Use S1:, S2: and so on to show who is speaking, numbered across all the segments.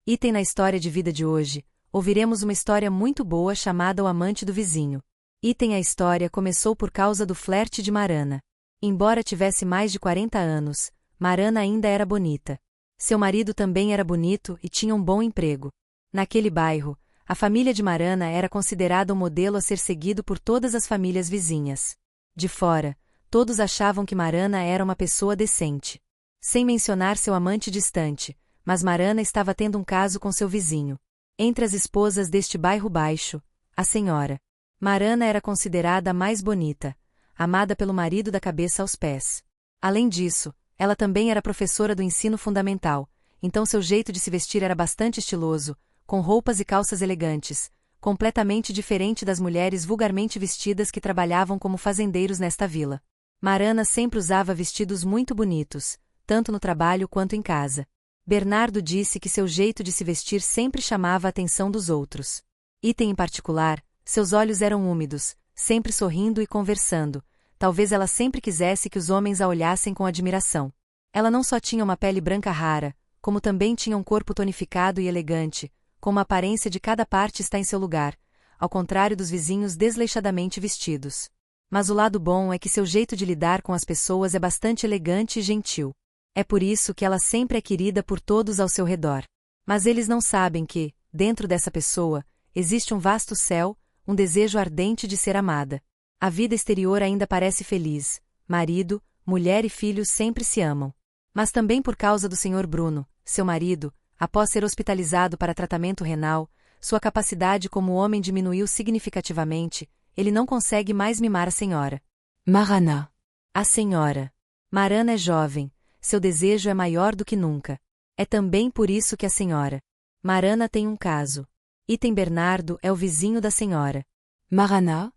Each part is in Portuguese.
S1: Item na história de vida de hoje, ouviremos uma história muito boa chamada O Amante do Vizinho. Item a história começou por causa do flerte de Marana. Embora tivesse mais de 40 anos, Marana ainda era bonita. Seu marido também era bonito e tinha um bom emprego. Naquele bairro, a família de Marana era considerada um modelo a ser seguido por todas as famílias vizinhas. De fora, todos achavam que Marana era uma pessoa decente. Sem mencionar seu amante distante, mas Marana estava tendo um caso com seu vizinho. Entre as esposas deste bairro baixo, a senhora Marana era considerada a mais bonita, amada pelo marido da cabeça aos pés. Além disso, ela também era professora do ensino fundamental, então seu jeito de se vestir era bastante estiloso, com roupas e calças elegantes, completamente diferente das mulheres vulgarmente vestidas que trabalhavam como fazendeiros nesta vila. Marana sempre usava vestidos muito bonitos, tanto no trabalho quanto em casa. Bernardo disse que seu jeito de se vestir sempre chamava a atenção dos outros. Item em particular, seus olhos eram úmidos, sempre sorrindo e conversando. Talvez ela sempre quisesse que os homens a olhassem com admiração. Ela não só tinha uma pele branca rara, como também tinha um corpo tonificado e elegante, com uma aparência de cada parte está em seu lugar, ao contrário dos vizinhos desleixadamente vestidos. Mas o lado bom é que seu jeito de lidar com as pessoas é bastante elegante e gentil. É por isso que ela sempre é querida por todos ao seu redor. Mas eles não sabem que, dentro dessa pessoa, existe um vasto céu, um desejo ardente de ser amada. A vida exterior ainda parece feliz. Marido, mulher e filhos sempre se amam. Mas também por causa do Sr. Bruno, seu marido, após ser hospitalizado para tratamento renal, sua capacidade como homem diminuiu significativamente, ele não consegue mais mimar a senhora Marana. A senhora Marana é jovem. Seu desejo é maior do que nunca. É também por isso que a senhora Marana tem um caso. Item Bernardo é o vizinho da senhora Marana,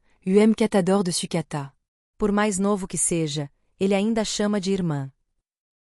S1: catador de sucata. Por mais novo que seja, ele ainda a chama de irmã.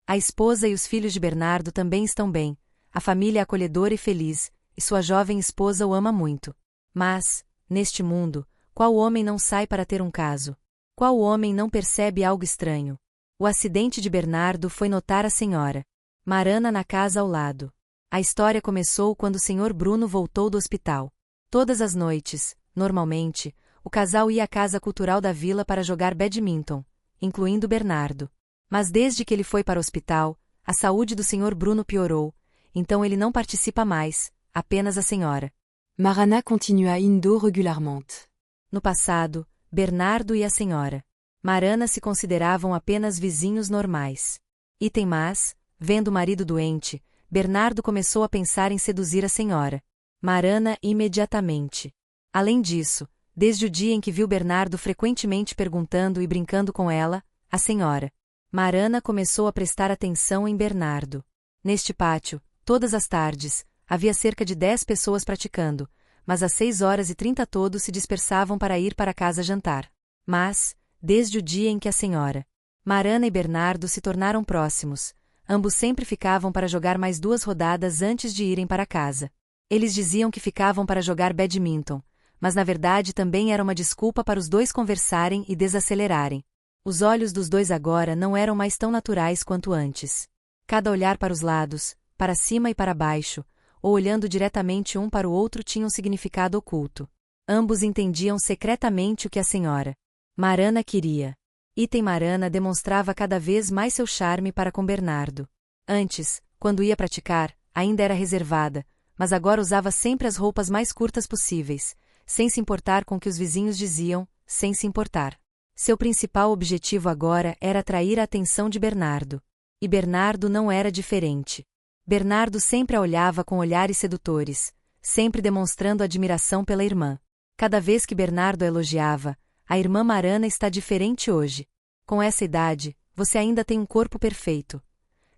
S1: A esposa e os filhos de Bernardo também estão bem, a família é acolhedora e feliz, e sua jovem esposa o ama muito. Mas, neste mundo, qual homem não sai para ter um caso? Qual homem não percebe algo estranho? O acidente de Bernardo foi notar a senhora Marana na casa ao lado. A história começou quando o Sr. Bruno voltou do hospital. Todas as noites, normalmente, o casal ia à casa cultural da vila para jogar badminton, incluindo Bernardo. Mas desde que ele foi para o hospital, a saúde do Sr. Bruno piorou, então ele não participa mais, apenas a senhora Marana continua indo regularmente. No passado, Bernardo e a senhora Marana se consideravam apenas vizinhos normais. Item mas, vendo o marido doente, Bernardo começou a pensar em seduzir a senhora Marana imediatamente. Além disso, desde o dia em que viu Bernardo frequentemente perguntando e brincando com ela, a senhora Marana começou a prestar atenção em Bernardo. Neste pátio, todas as tardes, havia cerca de 10 pessoas praticando, mas às 6h30 todos se dispersavam para ir para casa jantar. Mas, desde o dia em que a senhora Marana e Bernardo se tornaram próximos, ambos sempre ficavam para jogar mais 2 rodadas antes de irem para casa. Eles diziam que ficavam para jogar badminton, mas na verdade também era uma desculpa para os dois conversarem e desacelerarem. Os olhos dos dois agora não eram mais tão naturais quanto antes. Cada olhar para os lados, para cima e para baixo, ou olhando diretamente um para o outro tinha um significado oculto. Ambos entendiam secretamente o que a senhora Marana queria. Item Marana demonstrava cada vez mais seu charme para com Bernardo. Antes, quando ia praticar, ainda era reservada, mas agora usava sempre as roupas mais curtas possíveis, sem se importar com o que os vizinhos diziam, sem se importar. Seu principal objetivo agora era atrair a atenção de Bernardo. E Bernardo não era diferente. Bernardo sempre a olhava com olhares sedutores, sempre demonstrando admiração pela irmã. Cada vez que Bernardo a elogiava, a irmã Marana está diferente hoje. Com essa idade, você ainda tem um corpo perfeito.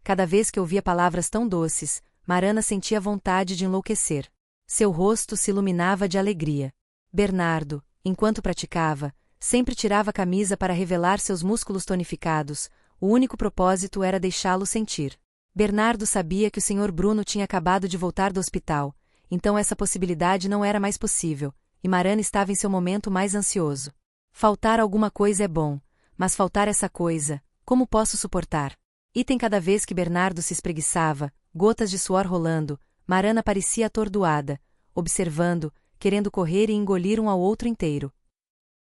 S1: Cada vez que ouvia palavras tão doces, Marana sentia vontade de enlouquecer. Seu rosto se iluminava de alegria. Bernardo, enquanto praticava, sempre tirava a camisa para revelar seus músculos tonificados, o único propósito era deixá-lo sentir. Bernardo sabia que o Sr. Bruno tinha acabado de voltar do hospital, então essa possibilidade não era mais possível, e Marana estava em seu momento mais ansioso. Faltar alguma coisa é bom, mas faltar essa coisa, como posso suportar? Item cada vez que Bernardo se espreguiçava, gotas de suor rolando, Marana parecia atordoada, observando, querendo correr e engolir um ao outro inteiro.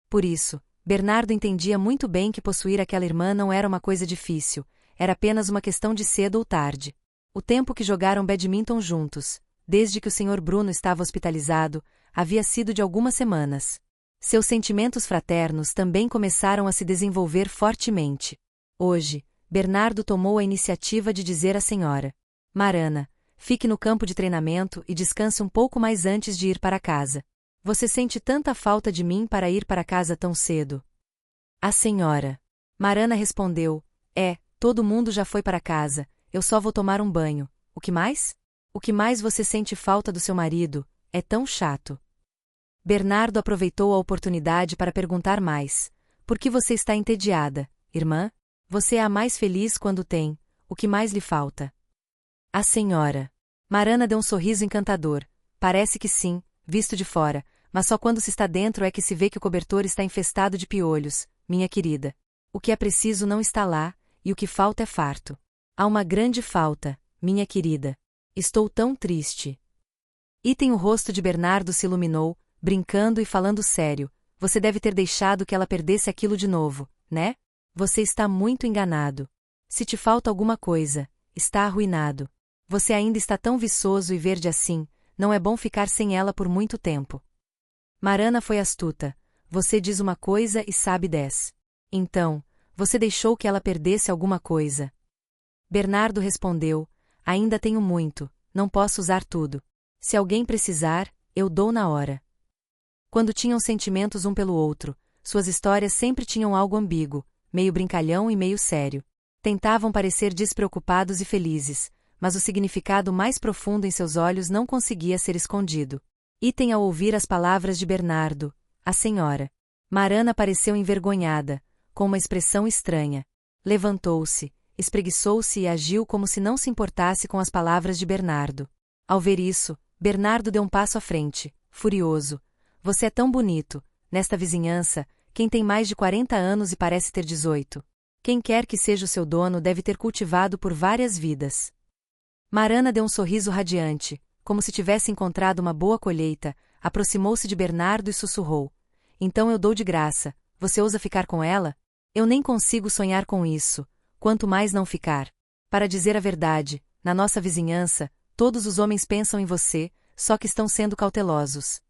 S1: Por isso, Bernardo entendia muito bem que possuir aquela irmã não era uma coisa difícil, era apenas uma questão de cedo ou tarde. O tempo que jogaram badminton juntos, desde que o Sr. Bruno estava hospitalizado, havia sido de algumas semanas. Seus sentimentos fraternos também começaram a se desenvolver fortemente. Hoje, Bernardo tomou a iniciativa de dizer à senhora: Marana, fique no campo de treinamento e descanse um pouco mais antes de ir para casa. Você sente tanta falta de mim para ir para casa tão cedo? A senhora Marana respondeu: todo mundo já foi para casa, eu só vou tomar um banho. O que mais? O que mais você sente falta do seu marido? É tão chato. Bernardo aproveitou a oportunidade para perguntar mais. Por que você está entediada, irmã? Você é a mais feliz quando tem. O que mais lhe falta? A senhora Marana deu um sorriso encantador. Parece que sim, visto de fora, mas só quando se está dentro é que se vê que o cobertor está infestado de piolhos, minha querida. O que é preciso não está lá, e o que falta é farto. Há uma grande falta, minha querida. Estou tão triste. O rosto de Bernardo se iluminou, brincando e falando sério. Você deve ter deixado que ela perdesse aquilo de novo, né? Você está muito enganado. Se te falta alguma coisa, está arruinado. Você ainda está tão viçoso e verde assim, não é bom ficar sem ela por muito tempo. Marana foi astuta. Você diz uma coisa e sabe 10. Então, você deixou que ela perdesse alguma coisa. Bernardo respondeu: ainda tenho muito, não posso usar tudo. Se alguém precisar, eu dou na hora. Quando tinham sentimentos um pelo outro, suas histórias sempre tinham algo ambíguo, meio brincalhão e meio sério. Tentavam parecer despreocupados e felizes, mas o significado mais profundo em seus olhos não conseguia ser escondido. Ao ouvir as palavras de Bernardo, a senhora Marana pareceu envergonhada, com uma expressão estranha. Levantou-se, espreguiçou-se e agiu como se não se importasse com as palavras de Bernardo. Ao ver isso, Bernardo deu um passo à frente, furioso. Você é tão bonito, nesta vizinhança, quem tem mais de 40 anos e parece ter 18. Quem quer que seja o seu dono deve ter cultivado por várias vidas. Marana deu um sorriso radiante, como se tivesse encontrado uma boa colheita, aproximou-se de Bernardo e sussurrou: então eu dou de graça, você ousa ficar com ela? Eu nem consigo sonhar com isso, quanto mais não ficar. Para dizer a verdade, na nossa vizinhança, todos os homens pensam em você, só que estão sendo cautelosos.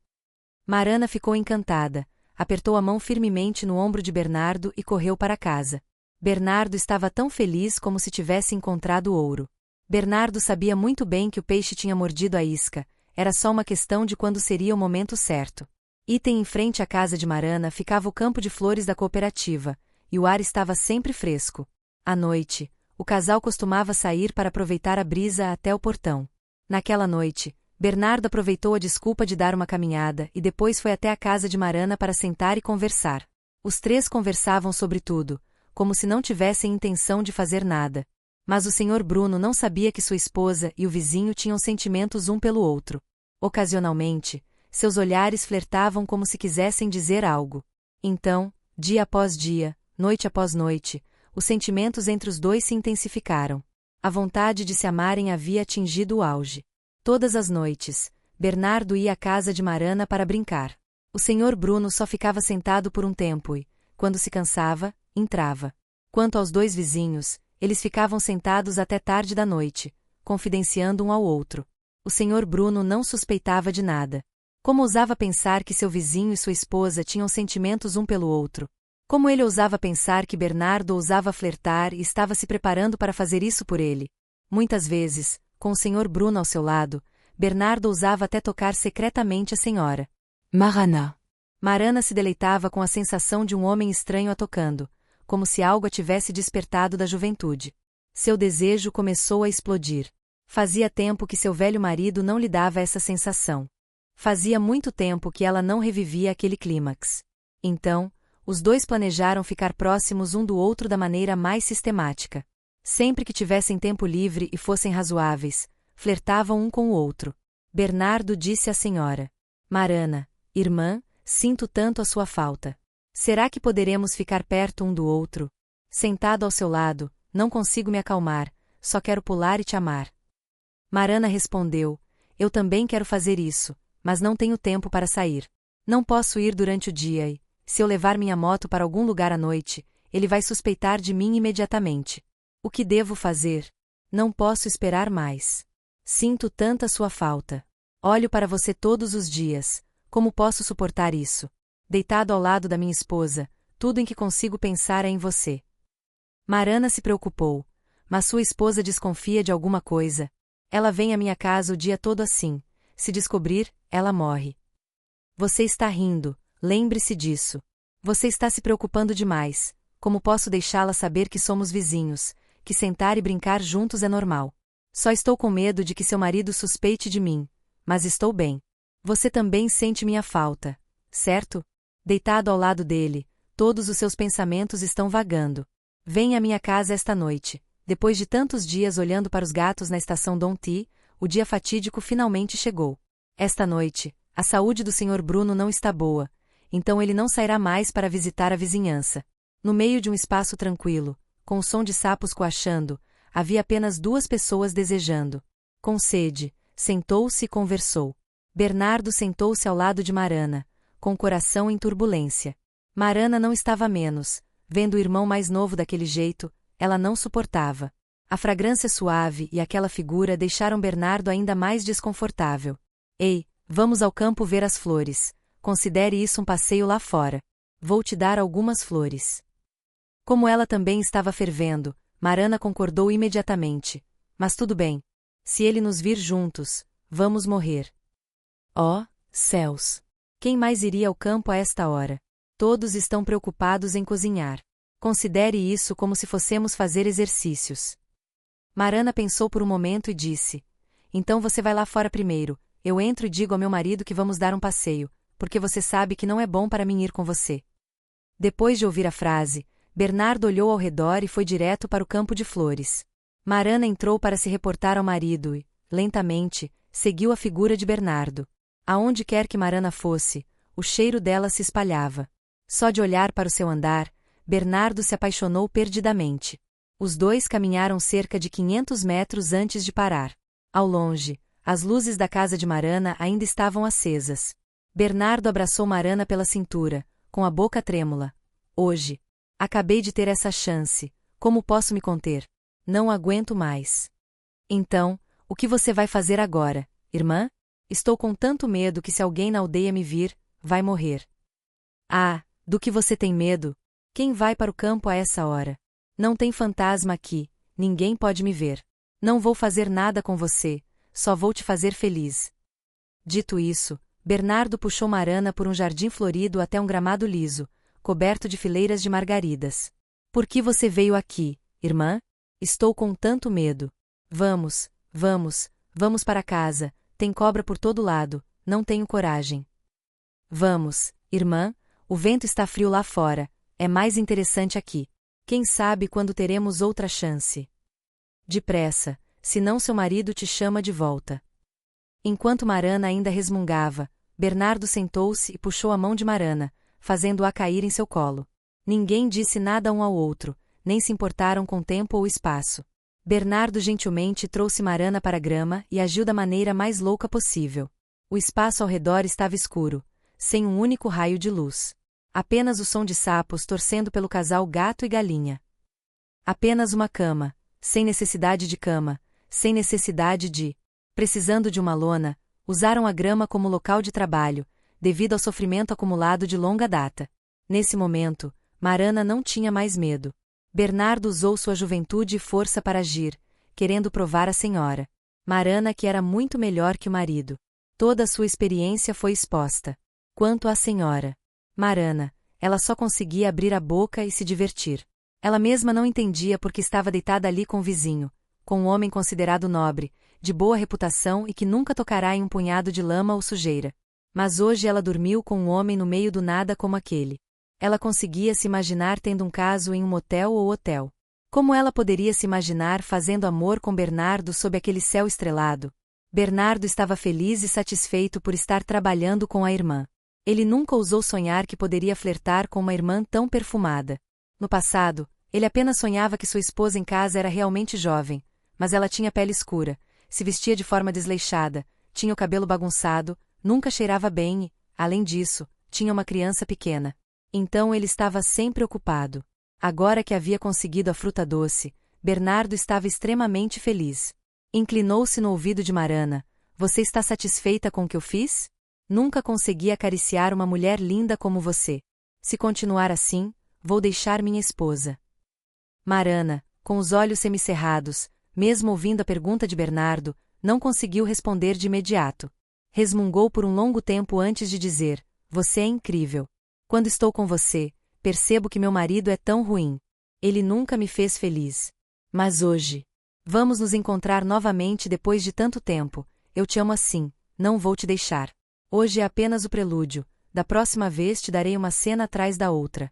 S1: Marana ficou encantada, apertou a mão firmemente no ombro de Bernardo e correu para casa. Bernardo estava tão feliz como se tivesse encontrado ouro. Bernardo sabia muito bem que o peixe tinha mordido a isca, era só uma questão de quando seria o momento certo. Em frente à casa de Marana ficava o campo de flores da cooperativa, e o ar estava sempre fresco. À noite, o casal costumava sair para aproveitar a brisa até o portão. Naquela noite, Bernardo aproveitou a desculpa de dar uma caminhada e depois foi até a casa de Marana para sentar e conversar. Os três conversavam sobre tudo, como se não tivessem intenção de fazer nada. Mas o Sr. Bruno não sabia que sua esposa e o vizinho tinham sentimentos um pelo outro. Ocasionalmente, seus olhares flertavam como se quisessem dizer algo. Então, dia após dia, noite após noite, os sentimentos entre os dois se intensificaram. A vontade de se amarem havia atingido o auge. Todas as noites, Bernardo ia à casa de Marana para brincar. O Sr. Bruno só ficava sentado por um tempo e, quando se cansava, entrava. Quanto aos dois vizinhos, eles ficavam sentados até tarde da noite, confidenciando um ao outro. O Sr. Bruno não suspeitava de nada. Como ousava pensar que seu vizinho e sua esposa tinham sentimentos um pelo outro? Como ele ousava pensar que Bernardo ousava flertar e estava se preparando para fazer isso por ele? Muitas vezes, com o Sr. Bruno ao seu lado, Bernardo ousava até tocar secretamente a senhora Marana. Marana se deleitava com a sensação de um homem estranho a tocando, como se algo a tivesse despertado da juventude. Seu desejo começou a explodir. Fazia tempo que seu velho marido não lhe dava essa sensação. Fazia muito tempo que ela não revivia aquele clímax. Então, os dois planejaram ficar próximos um do outro da maneira mais sistemática. Sempre que tivessem tempo livre e fossem razoáveis, flertavam um com o outro. Bernardo disse à senhora Marana: irmã, sinto tanto a sua falta. Será que poderemos ficar perto um do outro? Sentado ao seu lado, não consigo me acalmar, só quero pular e te amar. Marana respondeu: eu também quero fazer isso, mas não tenho tempo para sair. Não posso ir durante o dia e, se eu levar minha moto para algum lugar à noite, ele vai suspeitar de mim imediatamente. O que devo fazer? Não posso esperar mais. Sinto tanta sua falta. Olho para você todos os dias. Como posso suportar isso? Deitado ao lado da minha esposa, tudo em que consigo pensar é em você. Marana se preocupou. Mas sua esposa desconfia de alguma coisa. Ela vem à minha casa o dia todo assim. Se descobrir, ela morre. Você está rindo, lembre-se disso. Você está se preocupando demais. Como posso deixá-la saber que somos vizinhos, que sentar e brincar juntos é normal? Só estou com medo de que seu marido suspeite de mim. Mas estou bem. Você também sente minha falta, certo? Deitado ao lado dele, todos os seus pensamentos estão vagando. Venha à minha casa esta noite. Depois de tantos dias olhando para os gatos na estação Dom T, o dia fatídico finalmente chegou. Esta noite, a saúde do Sr. Bruno não está boa, então ele não sairá mais para visitar a vizinhança. No meio de um espaço tranquilo, com o som de sapos coachando, havia apenas 2 pessoas desejando. Com sede, sentou-se e conversou. Bernardo sentou-se ao lado de Marana, com o coração em turbulência. Marana não estava menos, vendo o irmão mais novo daquele jeito, ela não suportava. A fragrância suave e aquela figura deixaram Bernardo ainda mais desconfortável. Ei, vamos ao campo ver as flores. Considere isso um passeio lá fora. Vou te dar algumas flores. Como ela também estava fervendo, Marana concordou imediatamente. Mas tudo bem. Se ele nos vir juntos, vamos morrer. Oh, céus! Quem mais iria ao campo a esta hora? Todos estão preocupados em cozinhar. Considere isso como se fossemos fazer exercícios. Marana pensou por um momento e disse: Então você vai lá fora primeiro, eu entro e digo ao meu marido que vamos dar um passeio, porque você sabe que não é bom para mim ir com você. Depois de ouvir a frase, Bernardo olhou ao redor e foi direto para o campo de flores. Marana entrou para se reportar ao marido e, lentamente, seguiu a figura de Bernardo. Aonde quer que Marana fosse, o cheiro dela se espalhava. Só de olhar para o seu andar, Bernardo se apaixonou perdidamente. Os dois caminharam cerca de 500 metros antes de parar. Ao longe, as luzes da casa de Marana ainda estavam acesas. Bernardo abraçou Marana pela cintura, com a boca trêmula. Hoje. Acabei de ter essa chance. Como posso me conter? Não aguento mais. Então, o que você vai fazer agora, irmã? Estou com tanto medo que se alguém na aldeia me vir, vai morrer. Ah, do que você tem medo? Quem vai para o campo a essa hora? Não tem fantasma aqui, ninguém pode me ver. Não vou fazer nada com você, só vou te fazer feliz. Dito isso, Bernardo puxou Marana por um jardim florido até um gramado liso, coberto de fileiras de margaridas. Por que você veio aqui, irmã? Estou com tanto medo. Vamos, vamos, vamos para casa, tem cobra por todo lado, não tenho coragem. Vamos, irmã, o vento está frio lá fora, é mais interessante aqui. Quem sabe quando teremos outra chance? Depressa, senão seu marido te chama de volta. Enquanto Marana ainda resmungava, Bernardo sentou-se e puxou a mão de Marana, fazendo-a cair em seu colo. Ninguém disse nada um ao outro, nem se importaram com tempo ou espaço. Bernardo gentilmente trouxe Marana para a grama e agiu da maneira mais louca possível. O espaço ao redor estava escuro, sem um único raio de luz. Apenas o som de sapos torcendo pelo casal gato e galinha. Apenas uma cama, sem necessidade de cama, sem necessidade de... Precisando de uma lona, usaram a grama como local de trabalho, devido ao sofrimento acumulado de longa data. Nesse momento, Marana não tinha mais medo. Bernardo usou sua juventude e força para agir, querendo provar à senhora Marana que era muito melhor que o marido. Toda a sua experiência foi exposta. Quanto à senhora Marana, ela só conseguia abrir a boca e se divertir. Ela mesma não entendia por que estava deitada ali com o vizinho, com um homem considerado nobre, de boa reputação e que nunca tocará em um punhado de lama ou sujeira. Mas hoje ela dormiu com um homem no meio do nada como aquele. Ela conseguia se imaginar tendo um caso em um motel ou hotel. Como ela poderia se imaginar fazendo amor com Bernardo sob aquele céu estrelado? Bernardo estava feliz e satisfeito por estar trabalhando com a irmã. Ele nunca ousou sonhar que poderia flertar com uma irmã tão perfumada. No passado, ele apenas sonhava que sua esposa em casa era realmente jovem, mas ela tinha pele escura, se vestia de forma desleixada, tinha o cabelo bagunçado, nunca cheirava bem e, além disso, tinha uma criança pequena. Então ele estava sempre ocupado. Agora que havia conseguido a fruta doce, Bernardo estava extremamente feliz. Inclinou-se no ouvido de Marana. Você está satisfeita com o que eu fiz? Nunca consegui acariciar uma mulher linda como você. Se continuar assim, vou deixar minha esposa. Marana, com os olhos semicerrados, mesmo ouvindo a pergunta de Bernardo, não conseguiu responder de imediato. Resmungou por um longo tempo antes de dizer: você é incrível. Quando estou com você, percebo que meu marido é tão ruim. Ele nunca me fez feliz. Mas hoje, vamos nos encontrar novamente depois de tanto tempo. Eu te amo assim, não vou te deixar. Hoje é apenas o prelúdio, da próxima vez te darei uma cena atrás da outra.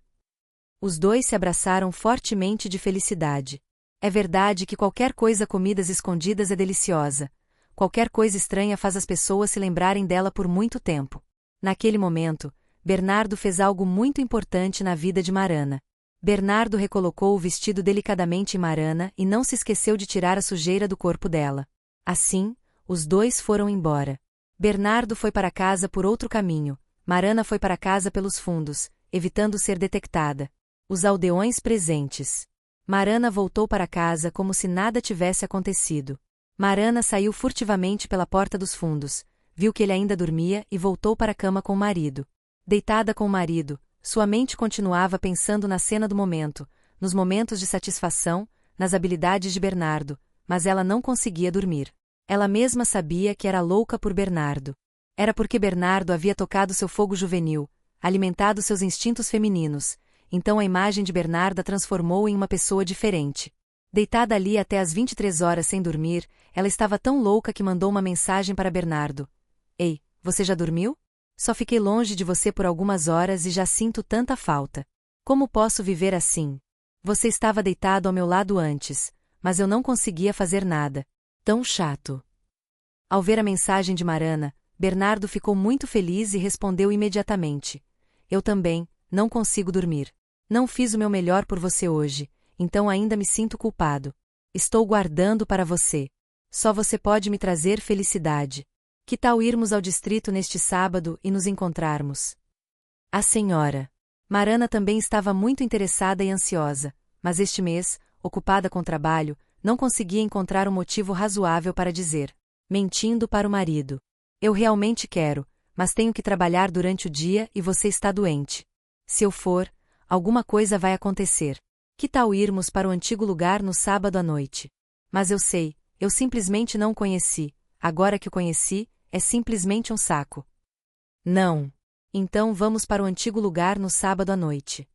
S1: Os dois se abraçaram fortemente de felicidade. É verdade que qualquer coisa comidas escondidas é deliciosa. Qualquer coisa estranha faz as pessoas se lembrarem dela por muito tempo. Naquele momento, Bernardo fez algo muito importante na vida de Marana. Bernardo recolocou o vestido delicadamente em Marana e não se esqueceu de tirar a sujeira do corpo dela. Assim, os dois foram embora. Bernardo foi para casa por outro caminho, Marana foi para casa pelos fundos, evitando ser detectada. Os aldeões presentes. Marana voltou para casa como se nada tivesse acontecido. Marana saiu furtivamente pela porta dos fundos, viu que ele ainda dormia e voltou para a cama com o marido. Deitada com o marido, sua mente continuava pensando na cena do momento, nos momentos de satisfação, nas habilidades de Bernardo, mas ela não conseguia dormir. Ela mesma sabia que era louca por Bernardo. Era porque Bernardo havia tocado seu fogo juvenil, alimentado seus instintos femininos, então a imagem de Bernardo a transformou em uma pessoa diferente. Deitada ali até às 23 horas sem dormir, ela estava tão louca que mandou uma mensagem para Bernardo. Ei, você já dormiu? Só fiquei longe de você por algumas horas e já sinto tanta falta. Como posso viver assim? Você estava deitado ao meu lado antes, mas eu não conseguia fazer nada. Tão chato. Ao ver a mensagem de Marana, Bernardo ficou muito feliz e respondeu imediatamente. Eu também, não consigo dormir. Não fiz o meu melhor por você hoje, então ainda me sinto culpado. Estou guardando para você. Só você pode me trazer felicidade. Que tal irmos ao distrito neste sábado e nos encontrarmos? A senhora Marana também estava muito interessada e ansiosa, mas este mês, ocupada com trabalho, não conseguia encontrar um motivo razoável para dizer, mentindo para o marido. Eu realmente quero, mas tenho que trabalhar durante o dia e você está doente. Se eu for, alguma coisa vai acontecer. Que tal irmos para o antigo lugar no sábado à noite? Mas eu sei, eu simplesmente não o conheci. Agora que o conheci, é simplesmente um saco. Não. Então vamos para o antigo lugar no sábado à noite.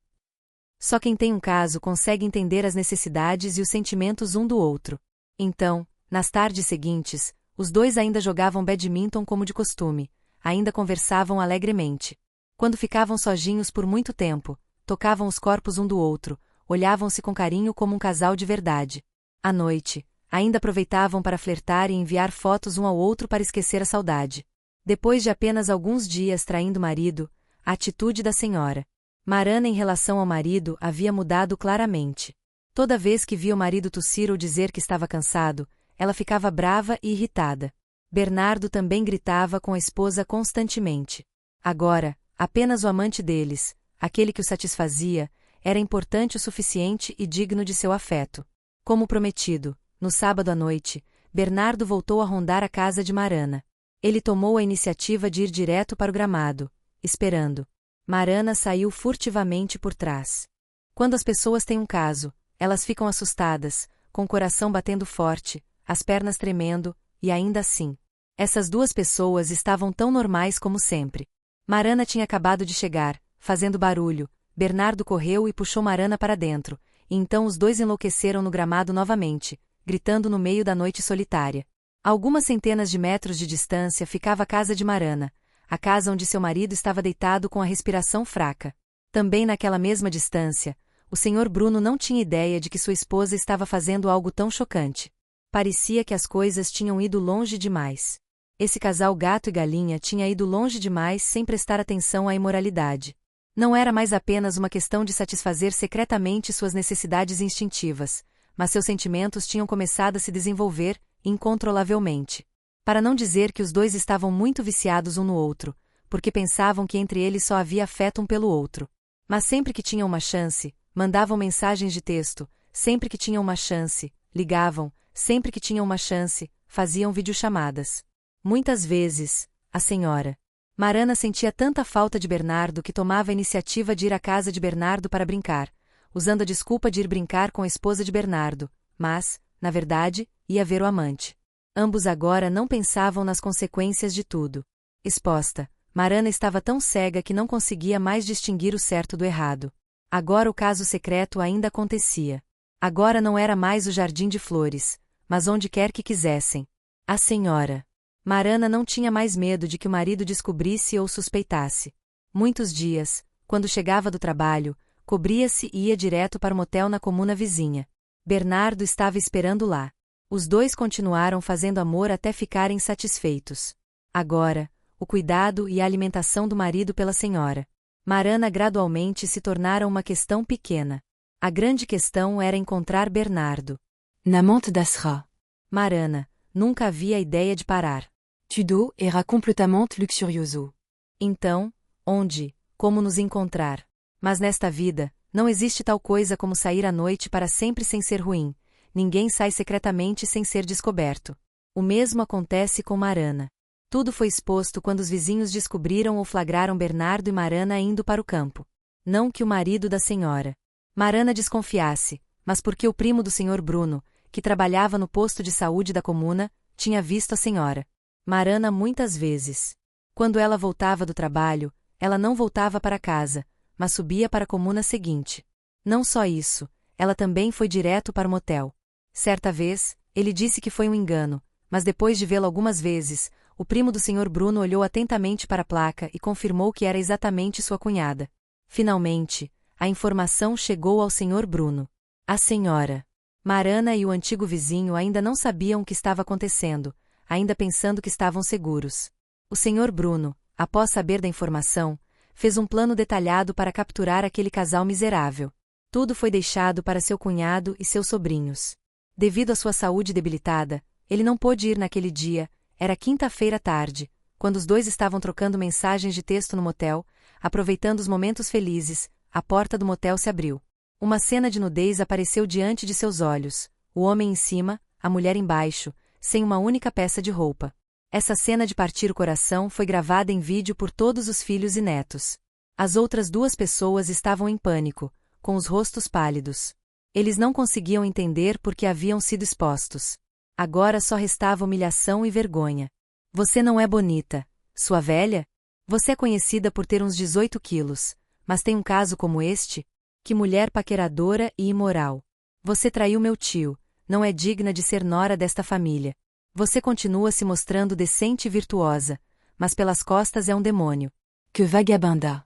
S1: Só quem tem um caso consegue entender as necessidades e os sentimentos um do outro. Então, nas tardes seguintes, os dois ainda jogavam badminton como de costume, ainda conversavam alegremente. Quando ficavam sozinhos por muito tempo, tocavam os corpos um do outro, olhavam-se com carinho como um casal de verdade. À noite, ainda aproveitavam para flertar e enviar fotos um ao outro para esquecer a saudade. Depois de apenas alguns dias traindo o marido, a atitude da senhora Marana em relação ao marido havia mudado claramente. Toda vez que via o marido tossir ou dizer que estava cansado, ela ficava brava e irritada. Bernardo também gritava com a esposa constantemente. Agora, apenas o amante deles, aquele que o satisfazia, era importante o suficiente e digno de seu afeto. Como prometido, no sábado à noite, Bernardo voltou a rondar a casa de Marana. Ele tomou a iniciativa de ir direto para o gramado, esperando. Marana saiu furtivamente por trás. Quando as pessoas têm um caso, elas ficam assustadas, com o coração batendo forte, as pernas tremendo, e ainda assim. Essas duas pessoas estavam tão normais como sempre. Marana tinha acabado de chegar, fazendo barulho. Bernardo correu e puxou Marana para dentro, e então os dois enlouqueceram no gramado novamente, gritando no meio da noite solitária. A algumas centenas de metros de distância ficava a casa de Marana, a casa onde seu marido estava deitado com a respiração fraca. Também naquela mesma distância, o Sr. Bruno não tinha ideia de que sua esposa estava fazendo algo tão chocante. Parecia que as coisas tinham ido longe demais. Esse casal gato e galinha tinha ido longe demais sem prestar atenção à imoralidade. Não era mais apenas uma questão de satisfazer secretamente suas necessidades instintivas, mas seus sentimentos tinham começado a se desenvolver, incontrolavelmente. Para não dizer que os dois estavam muito viciados um no outro, porque pensavam que entre eles só havia afeto um pelo outro. Mas sempre que tinham uma chance, mandavam mensagens de texto, sempre que tinham uma chance, ligavam, sempre que tinham uma chance, faziam videochamadas. Muitas vezes, a senhora Marana sentia tanta falta de Bernardo que tomava a iniciativa de ir à casa de Bernardo para brincar, usando a desculpa de ir brincar com a esposa de Bernardo, mas, na verdade, ia ver o amante. Ambos agora não pensavam nas consequências de tudo. Exposta, Marana estava tão cega que não conseguia mais distinguir o certo do errado. Agora o caso secreto ainda acontecia. Agora não era mais o jardim de flores, mas onde quer que quisessem. A senhora Marana não tinha mais medo de que o marido descobrisse ou suspeitasse. Muitos dias, quando chegava do trabalho, cobria-se e ia direto para o motel na comuna vizinha. Bernardo estava esperando lá. Os dois continuaram fazendo amor até ficarem satisfeitos. Agora, o cuidado e a alimentação do marido pela senhora Marana gradualmente se tornaram uma questão pequena. A grande questão era encontrar Bernardo.
S2: N'amante d'Asra.
S1: Marana nunca havia a ideia de parar.
S2: Tudo era completamente luxurioso.
S1: Então, onde, como nos encontrar? Mas nesta vida, não existe tal coisa como sair à noite para sempre sem ser ruim. Ninguém sai secretamente sem ser descoberto. O mesmo acontece com Marana. Tudo foi exposto quando os vizinhos descobriram ou flagraram Bernardo e Marana indo para o campo. Não que o marido da senhora Marana desconfiasse, mas porque o primo do senhor Bruno, que trabalhava no posto de saúde da comuna, tinha visto a senhora Marana muitas vezes. Quando ela voltava do trabalho, ela não voltava para casa, mas subia para a comuna seguinte. Não só isso, ela também foi direto para o motel. Certa vez, ele disse que foi um engano, mas depois de vê-lo algumas vezes, o primo do senhor Bruno olhou atentamente para a placa e confirmou que era exatamente sua cunhada. Finalmente, a informação chegou ao senhor Bruno. A senhora Marana e o antigo vizinho ainda não sabiam o que estava acontecendo, ainda pensando que estavam seguros. O senhor Bruno, após saber da informação, fez um plano detalhado para capturar aquele casal miserável. Tudo foi deixado para seu cunhado e seus sobrinhos. Devido à sua saúde debilitada, ele não pôde ir naquele dia, era quinta-feira à tarde, quando os dois estavam trocando mensagens de texto no motel, aproveitando os momentos felizes, a porta do motel se abriu. Uma cena de nudez apareceu diante de seus olhos, o homem em cima, a mulher embaixo, sem uma única peça de roupa. Essa cena de partir o coração foi gravada em vídeo por todos os filhos e netos. As outras duas pessoas estavam em pânico, com os rostos pálidos. Eles não conseguiam entender por que haviam sido expostos. Agora só restava humilhação e vergonha. Você não é bonita, sua velha? Você é conhecida por ter uns 18 quilos, mas tem um caso como este? Que mulher paqueradora e imoral. Você traiu meu tio, não é digna de ser nora desta família. Você continua se mostrando decente e virtuosa, mas pelas costas é um demônio.
S2: Que vagabunda.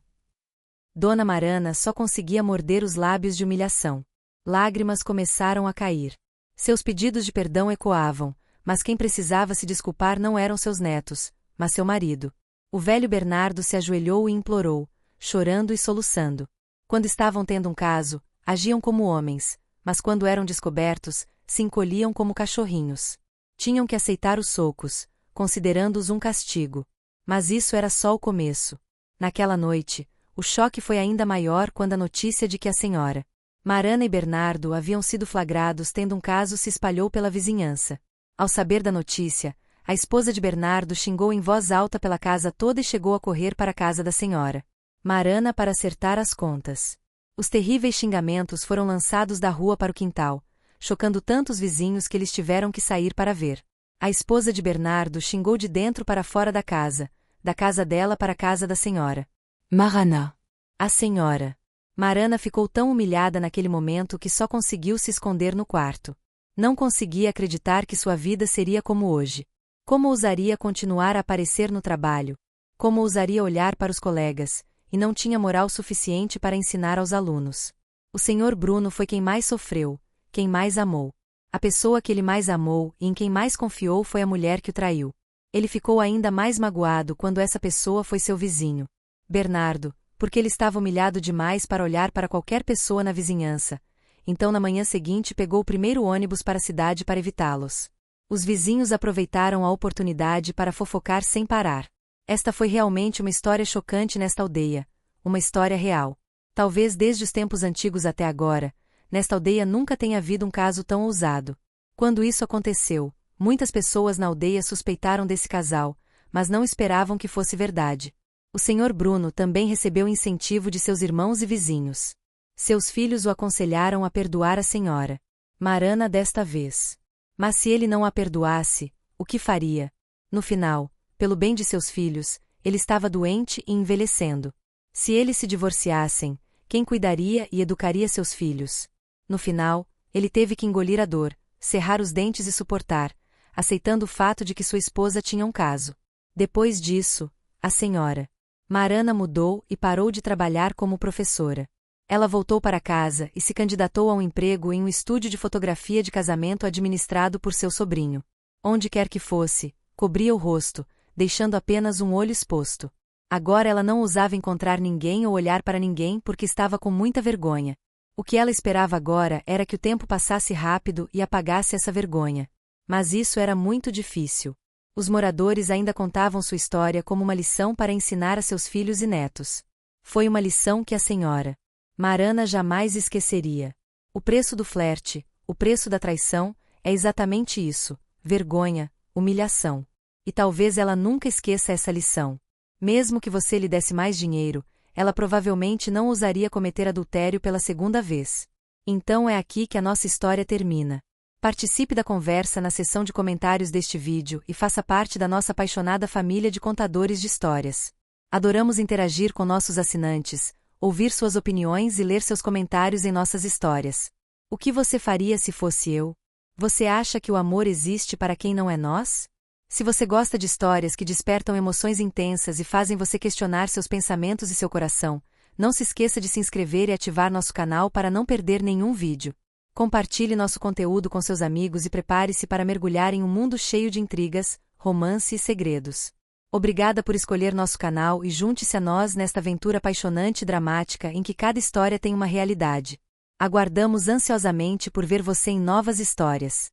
S1: Dona Marana só conseguia morder os lábios de humilhação. Lágrimas começaram a cair. Seus pedidos de perdão ecoavam, mas quem precisava se desculpar não eram seus netos, mas seu marido. O velho Bernardo se ajoelhou e implorou, chorando e soluçando. Quando estavam tendo um caso, agiam como homens, mas quando eram descobertos, se encolhiam como cachorrinhos. Tinham que aceitar os socos, considerando-os um castigo. Mas isso era só o começo. Naquela noite, o choque foi ainda maior quando a notícia de que a senhora Marana e Bernardo haviam sido flagrados tendo um caso se espalhou pela vizinhança. Ao saber da notícia, a esposa de Bernardo xingou em voz alta pela casa toda e chegou a correr para a casa da senhora Marana para acertar as contas. Os terríveis xingamentos foram lançados da rua para o quintal, chocando tanto os vizinhos que eles tiveram que sair para ver. A esposa de Bernardo xingou de dentro para fora da casa dela para a casa da senhora
S2: Marana.
S1: A senhora Marana ficou tão humilhada naquele momento que só conseguiu se esconder no quarto. Não conseguia acreditar que sua vida seria como hoje. Como ousaria continuar a aparecer no trabalho? Como ousaria olhar para os colegas? E não tinha moral suficiente para ensinar aos alunos. O senhor Bruno foi quem mais sofreu, quem mais amou. A pessoa que ele mais amou e em quem mais confiou foi a mulher que o traiu. Ele ficou ainda mais magoado quando essa pessoa foi seu vizinho, Bernardo, porque ele estava humilhado demais para olhar para qualquer pessoa na vizinhança. Então na manhã seguinte pegou o primeiro ônibus para a cidade para evitá-los. Os vizinhos aproveitaram a oportunidade para fofocar sem parar. Esta foi realmente uma história chocante nesta aldeia, uma história real. Talvez desde os tempos antigos até agora, nesta aldeia nunca tenha havido um caso tão ousado. Quando isso aconteceu, muitas pessoas na aldeia suspeitaram desse casal, mas não esperavam que fosse verdade. O Sr. Bruno também recebeu incentivo de seus irmãos e vizinhos. Seus filhos o aconselharam a perdoar a senhora Marana desta vez. Mas se ele não a perdoasse, o que faria? No final, pelo bem de seus filhos, ele estava doente e envelhecendo. Se eles se divorciassem, quem cuidaria e educaria seus filhos? No final, ele teve que engolir a dor, cerrar os dentes e suportar, aceitando o fato de que sua esposa tinha um caso. Depois disso, a senhora Marana mudou e parou de trabalhar como professora. Ela voltou para casa e se candidatou a um emprego em um estúdio de fotografia de casamento administrado por seu sobrinho. Onde quer que fosse, cobria o rosto, deixando apenas um olho exposto. Agora ela não ousava encontrar ninguém ou olhar para ninguém porque estava com muita vergonha. O que ela esperava agora era que o tempo passasse rápido e apagasse essa vergonha. Mas isso era muito difícil. Os moradores ainda contavam sua história como uma lição para ensinar a seus filhos e netos. Foi uma lição que a senhora Marana jamais esqueceria. O preço do flerte, o preço da traição, é exatamente isso: vergonha, humilhação. E talvez ela nunca esqueça essa lição. Mesmo que você lhe desse mais dinheiro, ela provavelmente não ousaria cometer adultério pela segunda vez. Então é aqui que a nossa história termina. Participe da conversa na seção de comentários deste vídeo e faça parte da nossa apaixonada família de contadores de histórias. Adoramos interagir com nossos assinantes, ouvir suas opiniões e ler seus comentários em nossas histórias. O que você faria se fosse eu? Você acha que o amor existe para quem não é nós? Se você gosta de histórias que despertam emoções intensas e fazem você questionar seus pensamentos e seu coração, não se esqueça de se inscrever e ativar nosso canal para não perder nenhum vídeo. Compartilhe nosso conteúdo com seus amigos e prepare-se para mergulhar em um mundo cheio de intrigas, romance e segredos. Obrigada por escolher nosso canal e junte-se a nós nesta aventura apaixonante e dramática em que cada história tem uma realidade. Aguardamos ansiosamente por ver você em novas histórias.